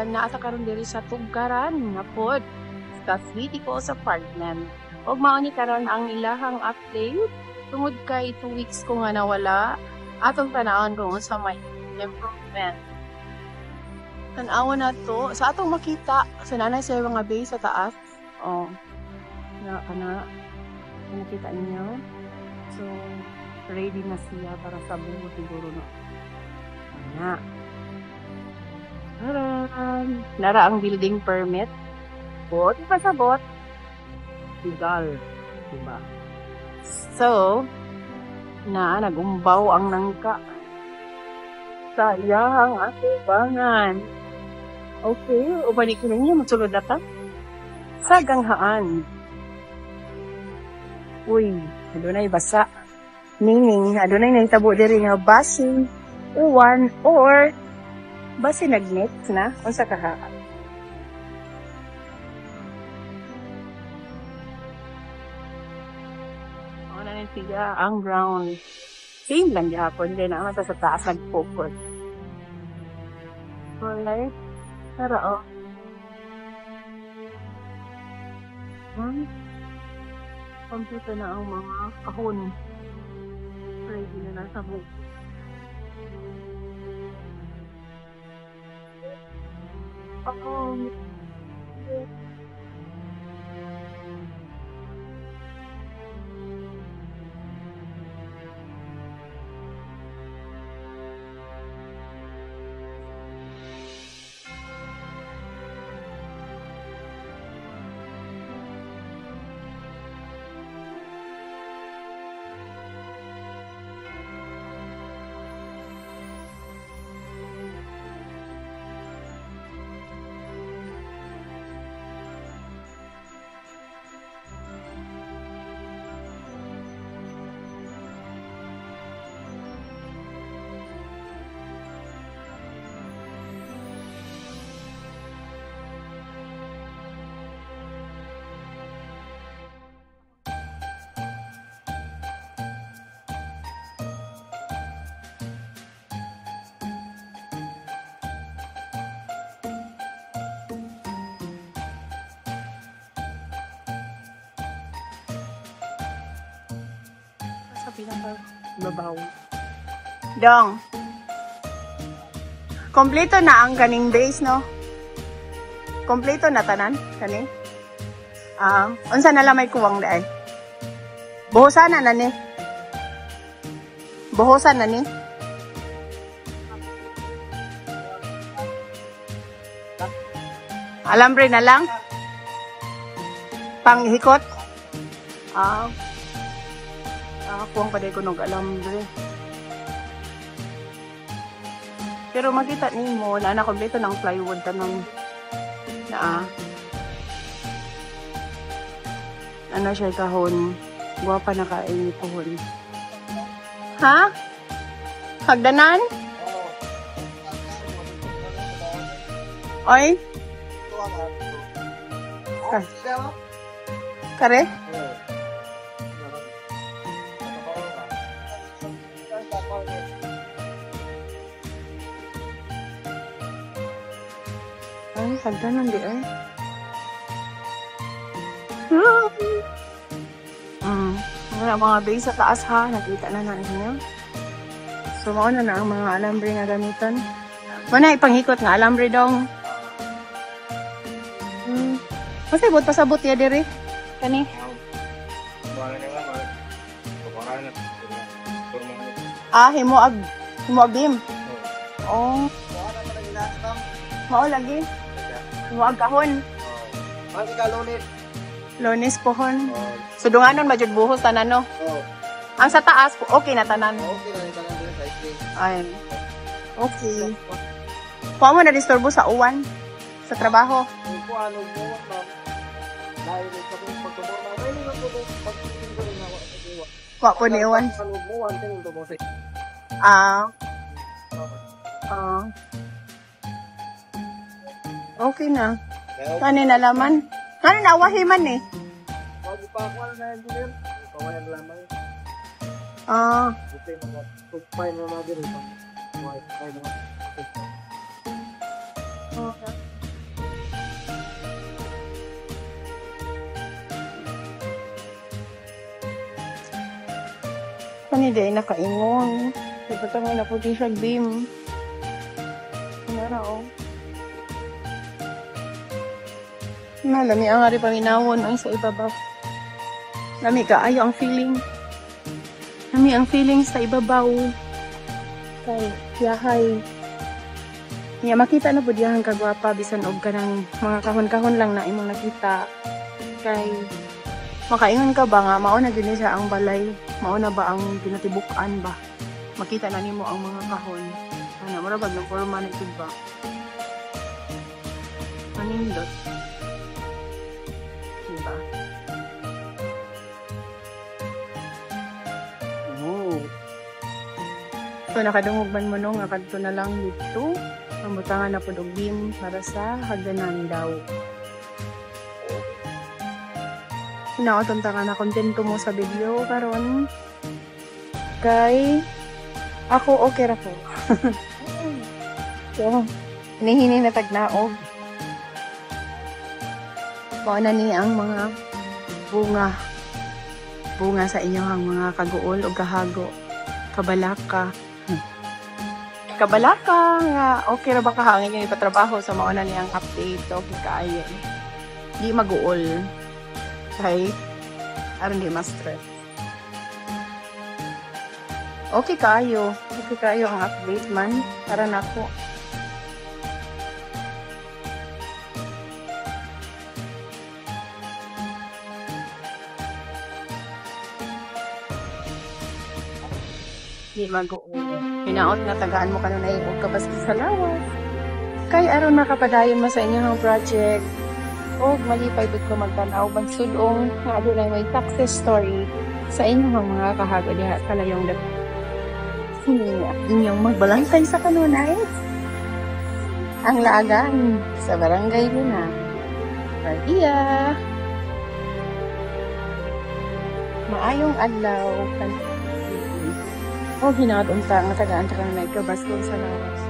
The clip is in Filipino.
naa ta karon diri sa Tugkaran nga pod sa city ko sa Parkland. Og mao ni karon ang ilahang update tungod kay 2 weeks ko nga nawala. Atong tanawon kung unsa may improvement. Tan-awon na to sa atong makita sa nanay sa mga base sa taas. Oh. Na kana nakita ninyo. So ready na siya para sa buho siguro no. Ana. Nara ang building permit. Bot pasabot. Legal, diba? So, nagumbaw ang nangka sa iyang atubangan. Okay, ubalik ko ninyo, magsulod na ta. Sa ganghaan. Uy, adunay basa. Meaning, adunay nahitabo diri nga basing uwan or basi nagnet na unsa kahaan. Siya ang ground. Same lang gihapon din naman sa taas nag-focus. Alright. Pero computer na ang mga kahon. Ready na nasa book. Babaw. Dong. Kompleto na ang kaning base, no? Kompleto na tanan kani. Unsa na lang may kuwang daay? Buhosan na ni. Buhosan na ni. Alambre na lang. Panghikot. Kuwang pa day ko nag-alambre. Pero makita nimo na kompleto ng plywood tanong na ano siya kahon. Guwapa na kain pohon. Ha? Hagdanan? Oy? Kare? Ay, hagdanan di ay. Mga base sa taas ha, nakita na ninyo. So, mauna na ang mga alambre na gamitan. Mana ipanghikot nga alambre dong. Pasabot, pasabot ya diri. Kani. Himuag beam. Oh. Mao lagi. Himuag kahon. Ang ikalonis. Lonis pohon. So dunganon majud buhos tanan no. Ang sa taas okay na tanan. Okay na tanan dito sa isli. Ayun. Okay. Kuha mo na disturbo sa uwan sa trabaho. Ko ano mo ma'am. Dahil sa pagtubo na may mga tubo pagtingin ko na sa uwan. Kuha po ni uwan. Ano mo ang tingin to boss. Okay na. Kani na laman. Kani na wahiman eh. Wag pa ako na engineer. Kawayan lamang. Buti mga tugpay na mga dito. Why? Okay. Kani di nakaingon. Ipatangin na po di siya beam. Nara o. Lami ang ari paminawon ay sa ibabaw. Lami kaayo ang feeling. Lami ang feeling sa ibabaw. Kay yahay. Niya makita na po diyan kagwapa bisan og kanang mga kahon-kahon lang na imong nakita. Kay makaingon ka ba nga mao na gyud siya ang balay, mao na ba ang ginatibuk-an ba? Makita na nimo ang mga kahon. Ana mura bag ng forma na ba? Manindot. Diba? Oh. So nakadungog man mo no nga kadto na lang dito. Ang butangan na po og beam para sa hagdanan daw. Nakatanta ka na kontento mo sa video karon. Kay ako okay ra ko. So, hinihini na tagnaog. Mao na ni ang mga bunga. Bunga sa inyong mga kaguol o kahago. Kabalaka. Kabalaka nga okay ra ba kahangin yung ipatrabaho sa mao na niyang update. Okay kaayo. Di maguol. Kay aron di ma-stress. Okay kayo ang update man para nako. Di mag-uwi. Hinaot nga tagaan mo kanunay og kabaski sa lawas. Kay aron nakapadayon mo sa inyong project. O malipay bud ko magtanaw bagsudong nga adunay may success story sa inyong mga kahago diha sa layong dapit. Inyong magbalantay sa kanunay. Ang laagan sa Barangay Luna. Maria. Maayong adlaw. O hinaot unta nga tagaan ta kanunay kabaski sa lawas.